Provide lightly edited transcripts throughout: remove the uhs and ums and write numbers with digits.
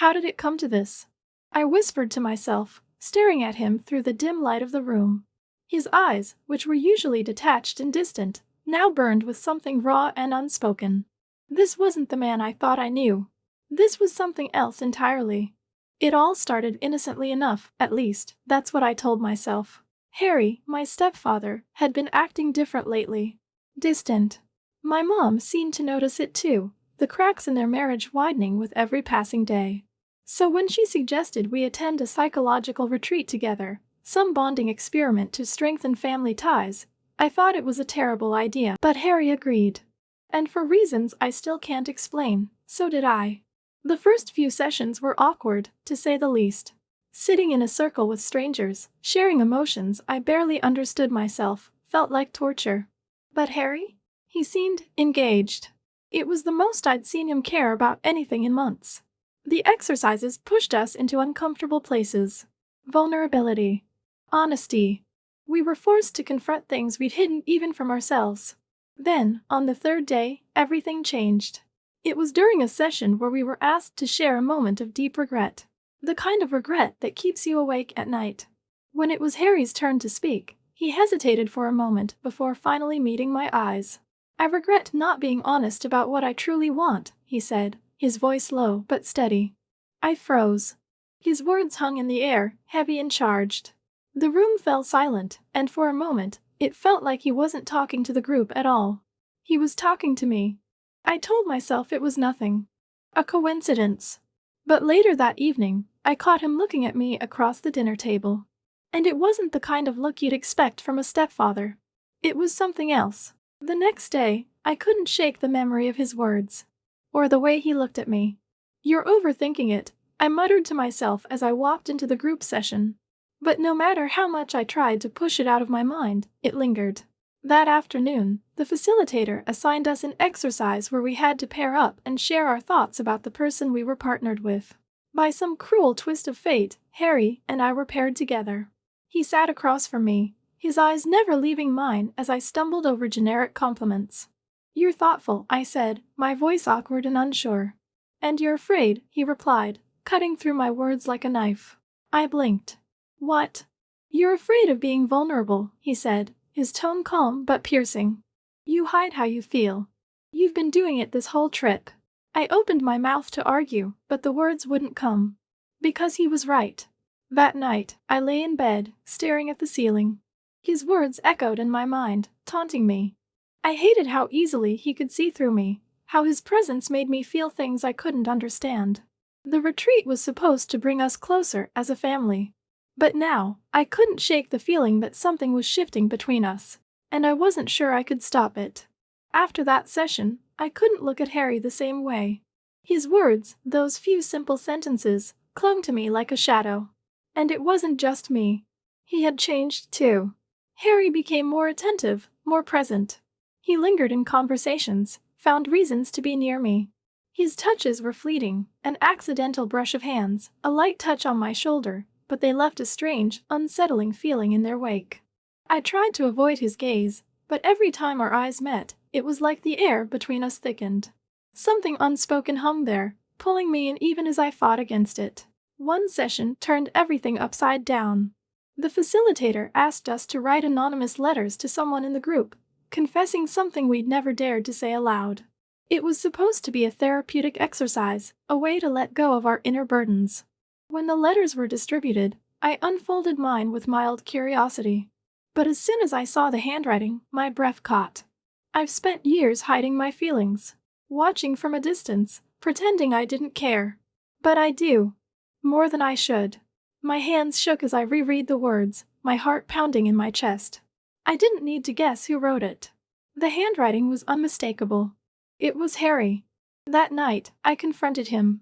How did it come to this? I whispered to myself, staring at him through the dim light of the room. His eyes, which were usually detached and distant, now burned with something raw and unspoken. This wasn't the man I thought I knew. This was something else entirely. It all started innocently enough, at least, that's what I told myself. Harry, my stepfather, had been acting different lately. Distant. My mom seemed to notice it too, the cracks in their marriage widening with every passing day. So when she suggested we attend a psychological retreat together, some bonding experiment to strengthen family ties, I thought it was a terrible idea, but Harry agreed. And for reasons I still can't explain, so did I. The first few sessions were awkward, to say the least. Sitting in a circle with strangers, sharing emotions I barely understood myself, felt like torture. But Harry? He seemed engaged. It was the most I'd seen him care about anything in months. The exercises pushed us into uncomfortable places. Vulnerability. Honesty. We were forced to confront things we'd hidden even from ourselves. Then, on the third day, everything changed. It was during a session where we were asked to share a moment of deep regret. The kind of regret that keeps you awake at night. When it was Harry's turn to speak, he hesitated for a moment before finally meeting my eyes. I regret not being honest about what I truly want, he said, his voice low but steady. I froze. His words hung in the air, heavy and charged. The room fell silent, and for a moment, it felt like he wasn't talking to the group at all. He was talking to me. I told myself it was nothing. A coincidence. But later that evening, I caught him looking at me across the dinner table. And it wasn't the kind of look you'd expect from a stepfather. It was something else. The next day, I couldn't shake the memory of his words. Or the way he looked at me. You're overthinking it, I muttered to myself as I walked into the group session. But no matter how much I tried to push it out of my mind, it lingered. That afternoon, the facilitator assigned us an exercise where we had to pair up and share our thoughts about the person we were partnered with. By some cruel twist of fate, Harry and I were paired together. He sat across from me, his eyes never leaving mine as I stumbled over generic compliments. You're thoughtful, I said, my voice awkward and unsure. And you're afraid, he replied, cutting through my words like a knife. I blinked. What? You're afraid of being vulnerable, he said, his tone calm but piercing. You hide how you feel. You've been doing it this whole trip. I opened my mouth to argue, but the words wouldn't come. Because he was right. That night, I lay in bed, staring at the ceiling. His words echoed in my mind, taunting me. I hated how easily he could see through me, how his presence made me feel things I couldn't understand. The retreat was supposed to bring us closer as a family. But now, I couldn't shake the feeling that something was shifting between us, and I wasn't sure I could stop it. After that session, I couldn't look at Harry the same way. His words, those few simple sentences, clung to me like a shadow. And it wasn't just me. He had changed too. Harry became more attentive, more present. He lingered in conversations, found reasons to be near me. His touches were fleeting, an accidental brush of hands, a light touch on my shoulder, but they left a strange, unsettling feeling in their wake. I tried to avoid his gaze, but every time our eyes met, it was like the air between us thickened. Something unspoken hung there, pulling me in even as I fought against it. One session turned everything upside down. The facilitator asked us to write anonymous letters to someone in the group, confessing something we'd never dared to say aloud. It was supposed to be a therapeutic exercise, a way to let go of our inner burdens. When the letters were distributed, I unfolded mine with mild curiosity. But as soon as I saw the handwriting, my breath caught. I've spent years hiding my feelings, watching from a distance, pretending I didn't care. But I do. More than I should. My hands shook as I reread the words, my heart pounding in my chest. I didn't need to guess who wrote it. The handwriting was unmistakable. It was Harry. That night, I confronted him.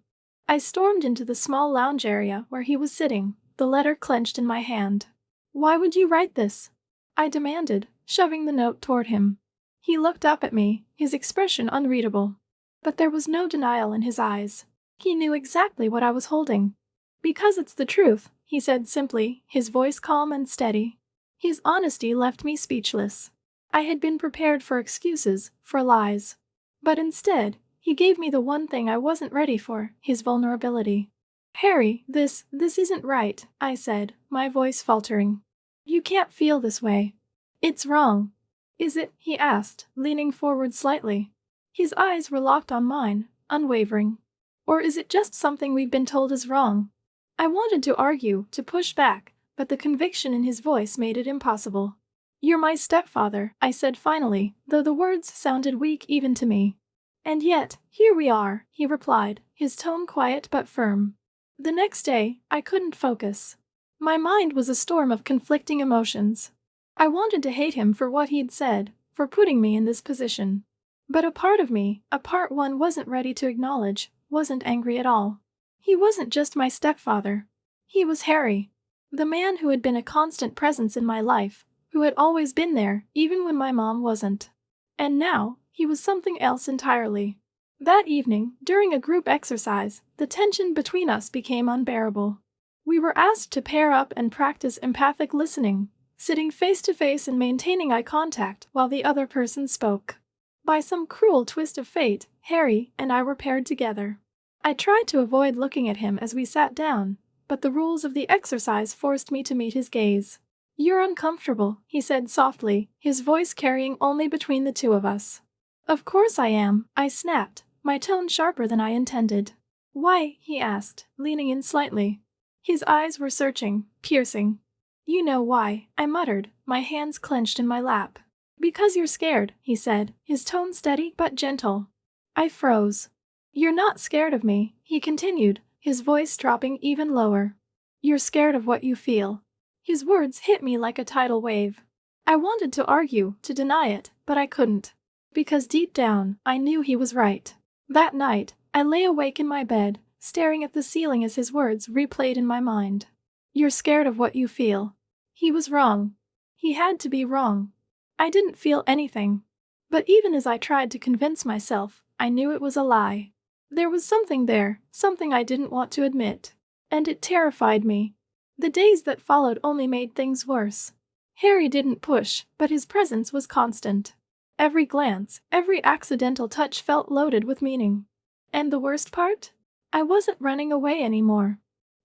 I stormed into the small lounge area where he was sitting, the letter clenched in my hand. Why would you write this? I demanded, shoving the note toward him. He looked up at me, his expression unreadable. But there was no denial in his eyes. He knew exactly what I was holding. Because it's the truth, he said simply, his voice calm and steady. His honesty left me speechless. I had been prepared for excuses, for lies. But instead, he gave me the one thing I wasn't ready for, his vulnerability. Harry, this isn't right, I said, my voice faltering. You can't feel this way. It's wrong. Is it? He asked, leaning forward slightly. His eyes were locked on mine, unwavering. Or is it just something we've been told is wrong? I wanted to argue, to push back, but the conviction in his voice made it impossible. You're my stepfather, I said finally, though the words sounded weak even to me. And yet, here we are, he replied, his tone quiet but firm. The next day, I couldn't focus. My mind was a storm of conflicting emotions. I wanted to hate him for what he'd said, for putting me in this position. But a part of me, a part one wasn't ready to acknowledge, wasn't angry at all. He wasn't just my stepfather. He was Harry. The man who had been a constant presence in my life, who had always been there, even when my mom wasn't. And now, he was something else entirely. That evening, during a group exercise, the tension between us became unbearable. We were asked to pair up and practice empathic listening, sitting face to face and maintaining eye contact while the other person spoke. By some cruel twist of fate, Harry and I were paired together. I tried to avoid looking at him as we sat down, but the rules of the exercise forced me to meet his gaze. You're uncomfortable, he said softly, his voice carrying only between the two of us. Of course I am, I snapped, my tone sharper than I intended. Why? He asked, leaning in slightly. His eyes were searching, piercing. You know why, I muttered, my hands clenched in my lap. Because you're scared, he said, his tone steady but gentle. I froze. You're not scared of me, he continued, his voice dropping even lower. You're scared of what you feel. His words hit me like a tidal wave. I wanted to argue, to deny it, but I couldn't. Because deep down, I knew he was right. That night, I lay awake in my bed, staring at the ceiling as his words replayed in my mind. You're scared of what you feel. He was wrong. He had to be wrong. I didn't feel anything. But even as I tried to convince myself, I knew it was a lie. There was something there, something I didn't want to admit. And it terrified me. The days that followed only made things worse. Harry didn't push, but his presence was constant. Every glance, every accidental touch felt loaded with meaning. And the worst part? I wasn't running away anymore.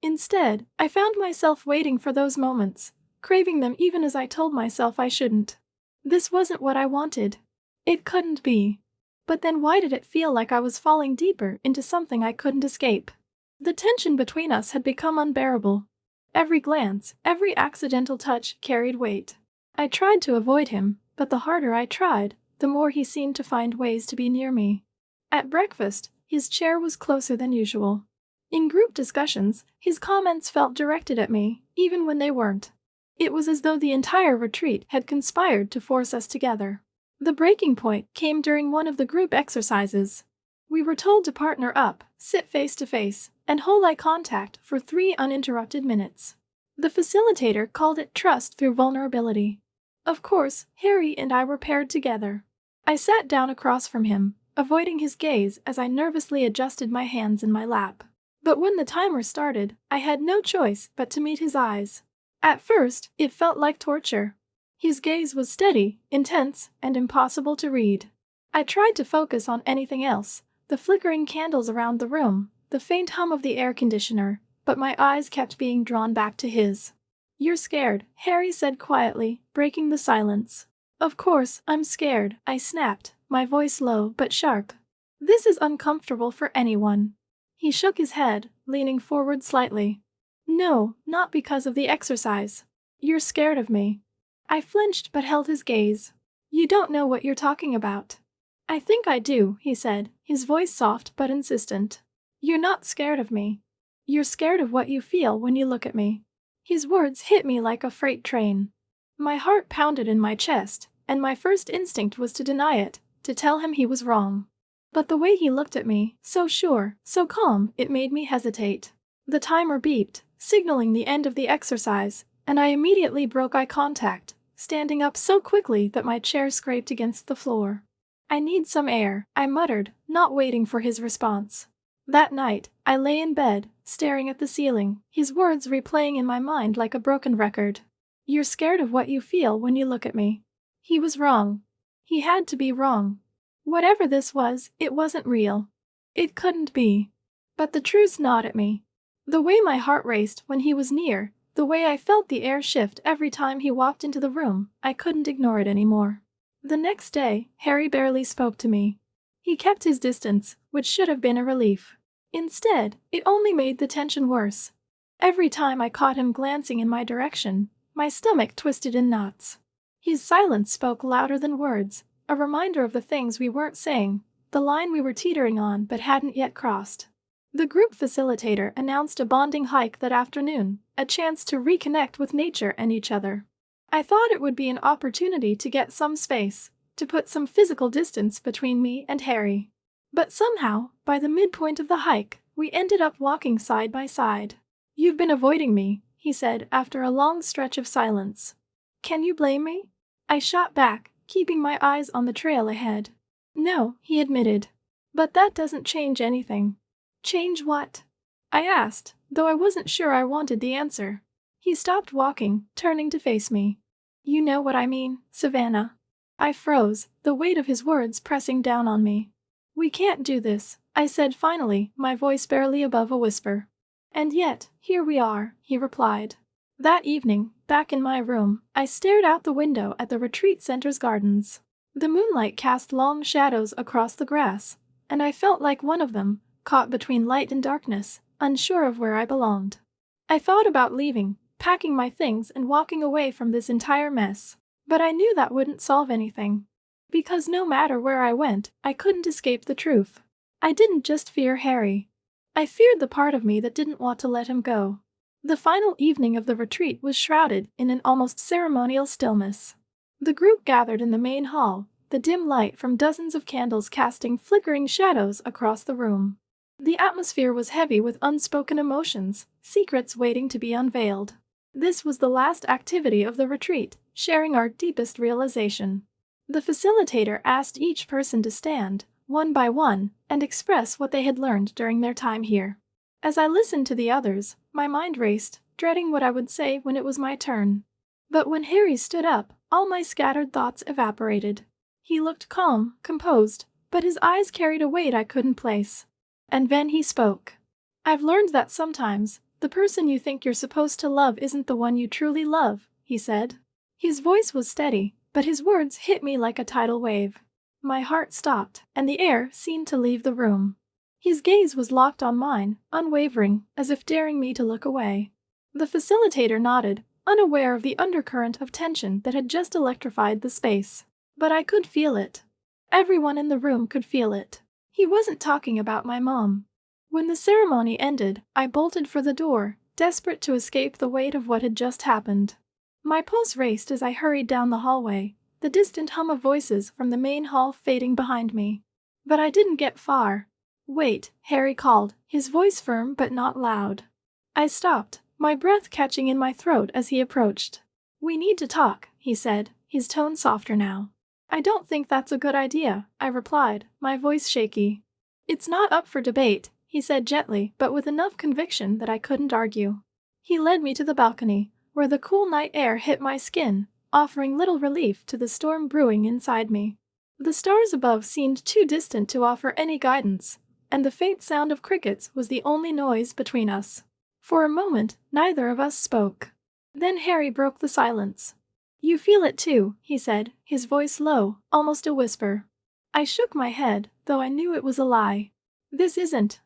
Instead, I found myself waiting for those moments, craving them even as I told myself I shouldn't. This wasn't what I wanted. It couldn't be. But then why did it feel like I was falling deeper into something I couldn't escape? The tension between us had become unbearable. Every glance, every accidental touch carried weight. I tried to avoid him, but the harder I tried, the more he seemed to find ways to be near me. At breakfast, his chair was closer than usual. In group discussions, his comments felt directed at me, even when they weren't. It was as though the entire retreat had conspired to force us together. The breaking point came during one of the group exercises. We were told to partner up, sit face to face, and hold eye contact for 3 uninterrupted minutes. The facilitator called it trust through vulnerability. Of course, Harry and I were paired together. I sat down across from him, avoiding his gaze as I nervously adjusted my hands in my lap. But when the timer started, I had no choice but to meet his eyes. At first, it felt like torture. His gaze was steady, intense, and impossible to read. I tried to focus on anything else, the flickering candles around the room, the faint hum of the air conditioner, but my eyes kept being drawn back to his. You're scared, Harry said quietly, breaking the silence. Of course, I'm scared, I snapped, my voice low but sharp. This is uncomfortable for anyone. He shook his head, leaning forward slightly. No, not because of the exercise. You're scared of me. I flinched but held his gaze. You don't know what you're talking about. I think I do, he said, his voice soft but insistent. You're not scared of me. You're scared of what you feel when you look at me. His words hit me like a freight train. My heart pounded in my chest, and my first instinct was to deny it, to tell him he was wrong. But the way he looked at me, so sure, so calm, it made me hesitate. The timer beeped, signaling the end of the exercise, and I immediately broke eye contact, standing up so quickly that my chair scraped against the floor. I need some air, I muttered, not waiting for his response. That night, I lay in bed, staring at the ceiling, his words replaying in my mind like a broken record. You're scared of what you feel when you look at me. He was wrong. He had to be wrong. Whatever this was, it wasn't real. It couldn't be. But the truth gnawed at me. The way my heart raced when he was near, the way I felt the air shift every time he walked into the room, I couldn't ignore it anymore. The next day, Harry barely spoke to me. He kept his distance, which should have been a relief. Instead, it only made the tension worse. Every time I caught him glancing in my direction, my stomach twisted in knots. His silence spoke louder than words, a reminder of the things we weren't saying, the line we were teetering on but hadn't yet crossed. The group facilitator announced a bonding hike that afternoon, a chance to reconnect with nature and each other. I thought it would be an opportunity to get some space, to put some physical distance between me and Harry. But somehow, by the midpoint of the hike, we ended up walking side by side. "You've been avoiding me," he said after a long stretch of silence. "Can you blame me?" I shot back, keeping my eyes on the trail ahead. "No," he admitted. "But that doesn't change anything." "Change what?" I asked, though I wasn't sure I wanted the answer. He stopped walking, turning to face me. "You know what I mean, Savannah." I froze, the weight of his words pressing down on me. "We can't do this," I said finally, my voice barely above a whisper. "And yet, here we are," he replied. That evening, back in my room, I stared out the window at the retreat center's gardens. The moonlight cast long shadows across the grass, and I felt like one of them, caught between light and darkness, unsure of where I belonged. I thought about leaving, packing my things and walking away from this entire mess, but I knew that wouldn't solve anything. Because no matter where I went, I couldn't escape the truth. I didn't just fear Harry. I feared the part of me that didn't want to let him go. The final evening of the retreat was shrouded in an almost ceremonial stillness. The group gathered in the main hall, the dim light from dozens of candles casting flickering shadows across the room. The atmosphere was heavy with unspoken emotions, secrets waiting to be unveiled. This was the last activity of the retreat, sharing our deepest realization. The facilitator asked each person to stand, one by one, and express what they had learned during their time here. As I listened to the others, my mind raced, dreading what I would say when it was my turn. But when Harry stood up, all my scattered thoughts evaporated. He looked calm, composed, but his eyes carried a weight I couldn't place. And then he spoke. "I've learned that sometimes, the person you think you're supposed to love isn't the one you truly love," he said. His voice was steady, but his words hit me like a tidal wave. My heart stopped, and the air seemed to leave the room. His gaze was locked on mine, unwavering, as if daring me to look away. The facilitator nodded, unaware of the undercurrent of tension that had just electrified the space. But I could feel it. Everyone in the room could feel it. He wasn't talking about my mom. When the ceremony ended, I bolted for the door, desperate to escape the weight of what had just happened. My pulse raced as I hurried down the hallway, the distant hum of voices from the main hall fading behind me. But I didn't get far. "Wait," Harry called, his voice firm but not loud. I stopped, my breath catching in my throat as he approached. "We need to talk," he said, his tone softer now. "I don't think that's a good idea," I replied, my voice shaky. "It's not up for debate," he said gently but with enough conviction that I couldn't argue. He led me to the balcony, where the cool night air hit my skin, offering little relief to the storm brewing inside me. The stars above seemed too distant to offer any guidance, and the faint sound of crickets was the only noise between us. For a moment, neither of us spoke. Then Harry broke the silence. "You feel it too," he said, his voice low, almost a whisper. I shook my head, though I knew it was a lie.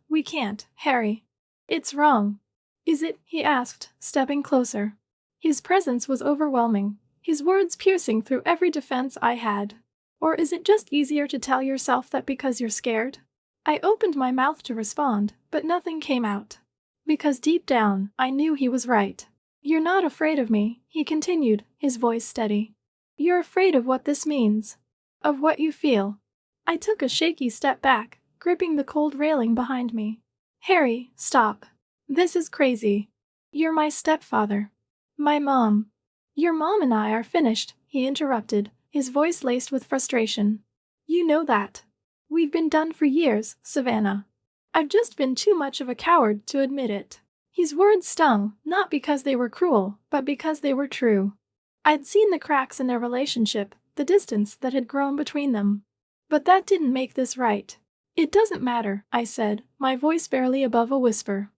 We can't, Harry. It's wrong." "Is it?" he asked, stepping closer. His presence was overwhelming, his words piercing through every defense I had. "Or is it just easier to tell yourself that because you're scared?" I opened my mouth to respond, but nothing came out. Because deep down, I knew he was right. "You're not afraid of me," he continued, his voice steady. "You're afraid of what this means. Of what you feel." I took a shaky step back, gripping the cold railing behind me. "Harry, stop. This is crazy. You're my stepfather. My mom." "Your mom and I are finished," he interrupted, his voice laced with frustration. "You know that. We've been done for years, Savannah. I've just been too much of a coward to admit it." His words stung, not because they were cruel, but because they were true. I'd seen the cracks in their relationship, the distance that had grown between them. But that didn't make this right. "It doesn't matter," I said, my voice barely above a whisper.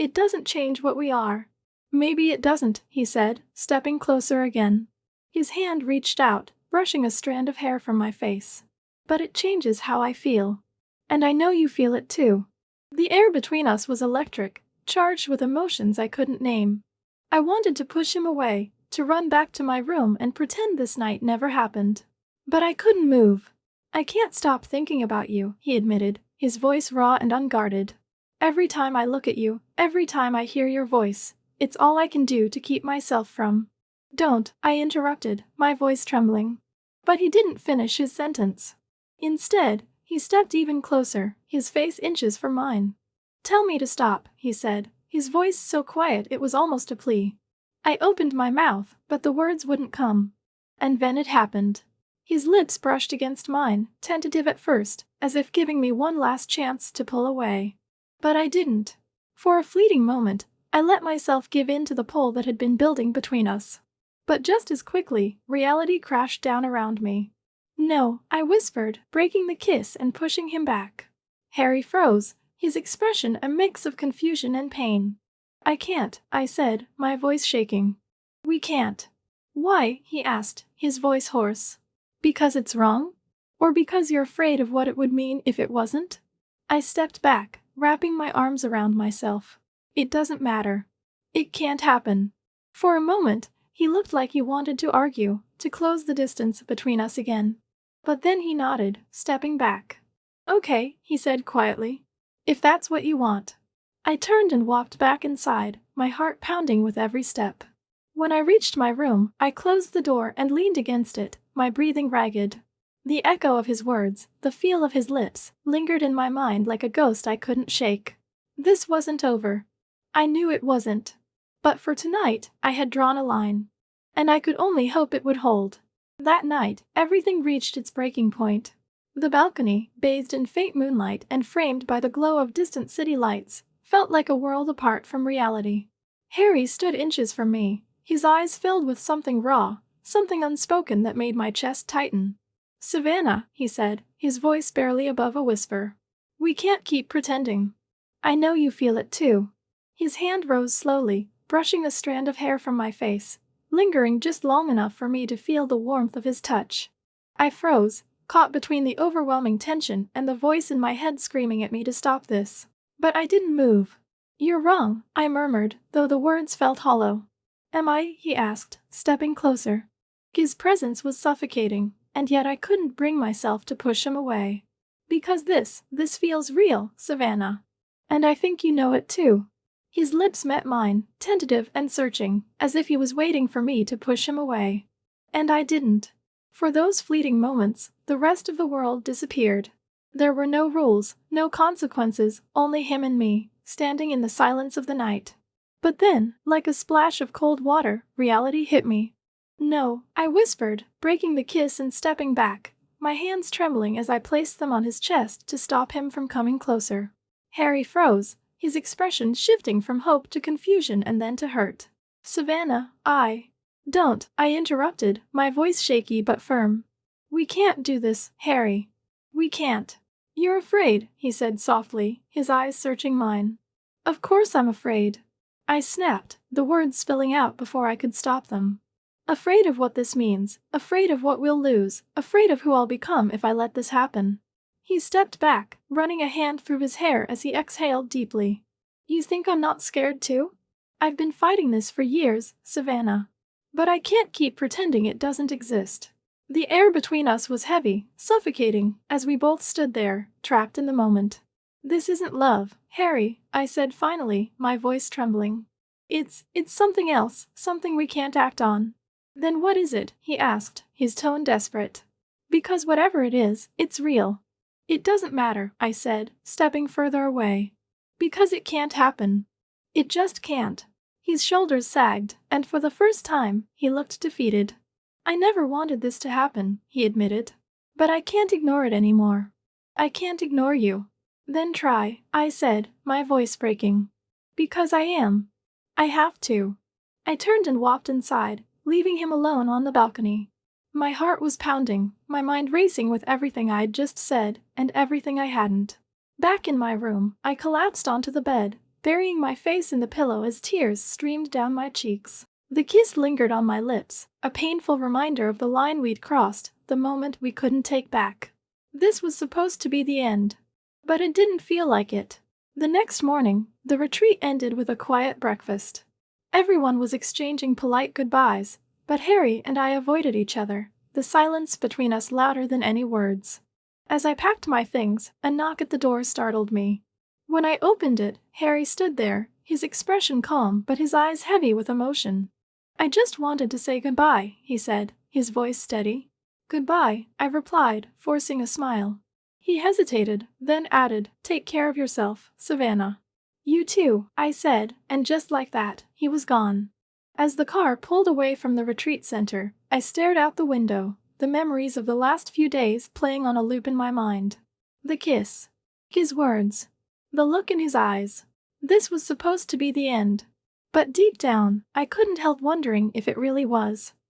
It doesn't change what we are. Maybe it doesn't, he said, stepping closer again. His hand reached out, brushing a strand of hair from my face. But it changes how I feel. And I know you feel it too. The air between us was electric, charged with emotions I couldn't name. I wanted to push him away, to run back to my room and pretend this night never happened. But I couldn't move. I can't stop thinking about you, he admitted, his voice raw and unguarded. Every time I look at you, every time I hear your voice, it's all I can do to keep myself from. Don't, I interrupted, my voice trembling. But he didn't finish his sentence. Instead, he stepped even closer, his face inches from mine. Tell me to stop, he said, his voice so quiet it was almost a plea. I opened my mouth, but the words wouldn't come. And then it happened. His lips brushed against mine, tentative at first, as if giving me one last chance to pull away. But I didn't. For a fleeting moment, I let myself give in to the pull that had been building between us. But just as quickly, reality crashed down around me. No, I whispered, breaking the kiss and pushing him back. Harry froze, his expression a mix of confusion and pain. I can't, I said, my voice shaking. We can't. Why? He asked, his voice hoarse. Because it's wrong? Or because you're afraid of what it would mean if it wasn't? I stepped back, wrapping my arms around myself. It doesn't matter. It can't happen. For a moment, he looked like he wanted to argue, to close the distance between us again. But then he nodded, stepping back. Okay, he said quietly. If that's what you want. I turned and walked back inside, my heart pounding with every step. When I reached my room, I closed the door and leaned against it, my breathing ragged. The echo of his words, the feel of his lips, lingered in my mind like a ghost I couldn't shake. This wasn't over. I knew it wasn't. But for tonight, I had drawn a line. And I could only hope it would hold. That night, everything reached its breaking point. The balcony, bathed in faint moonlight and framed by the glow of distant city lights, felt like a world apart from reality. Harry stood inches from me, his eyes filled with something raw, something unspoken that made my chest tighten. Savannah, he said, his voice barely above a whisper. We can't keep pretending. I know you feel it too. His hand rose slowly, brushing a strand of hair from my face, lingering just long enough for me to feel the warmth of his touch. I froze, caught between the overwhelming tension and the voice in my head screaming at me to stop this. But I didn't move. You're wrong, I murmured, though the words felt hollow. Am I? He asked, stepping closer. His presence was suffocating, and yet I couldn't bring myself to push him away. Because this feels real, Savannah. And I think you know it too. His lips met mine, tentative and searching, as if he was waiting for me to push him away. And I didn't. For those fleeting moments, the rest of the world disappeared. There were no rules, no consequences, only him and me, standing in the silence of the night. But then, like a splash of cold water, reality hit me. No, I whispered, breaking the kiss and stepping back, my hands trembling as I placed them on his chest to stop him from coming closer. Harry froze, his expression shifting from hope to confusion and then to hurt. Savannah, Don't, I interrupted, my voice shaky but firm. We can't do this, Harry. We can't. You're afraid, he said softly, his eyes searching mine. Of course I'm afraid. I snapped, the words spilling out before I could stop them. Afraid of what this means, afraid of what we'll lose, afraid of who I'll become if I let this happen. He stepped back, running a hand through his hair as he exhaled deeply. You think I'm not scared too? I've been fighting this for years, Savannah. But I can't keep pretending it doesn't exist. The air between us was heavy, suffocating, as we both stood there, trapped in the moment. This isn't love, Harry, I said finally, my voice trembling. It's something else, something we can't act on. Then what is it? He asked, his tone desperate. Because whatever it is, it's real. It doesn't matter, I said, stepping further away. Because it can't happen. It just can't. His shoulders sagged, and for the first time, he looked defeated. I never wanted this to happen, he admitted. But I can't ignore it anymore. I can't ignore you. Then try, I said, my voice breaking. Because I am. I have to. I turned and walked inside, leaving him alone on the balcony. My heart was pounding, my mind racing with everything I'd just said and everything I hadn't. Back in my room, I collapsed onto the bed, burying my face in the pillow as tears streamed down my cheeks. The kiss lingered on my lips, a painful reminder of the line we'd crossed, the moment we couldn't take back. This was supposed to be the end, but it didn't feel like it. The next morning, the retreat ended with a quiet breakfast. Everyone was exchanging polite goodbyes, but Harry and I avoided each other, the silence between us louder than any words. As I packed my things, a knock at the door startled me. When I opened it, Harry stood there, his expression calm but his eyes heavy with emotion. "I just wanted to say goodbye," he said, his voice steady. "Goodbye," I replied, forcing a smile. He hesitated, then added, "Take care of yourself, Savannah." "You too," I said, and just like that, he was gone. As the car pulled away from the retreat center, I stared out the window, the memories of the last few days playing on a loop in my mind. The kiss. His words. The look in his eyes. This was supposed to be the end. But deep down, I couldn't help wondering if it really was.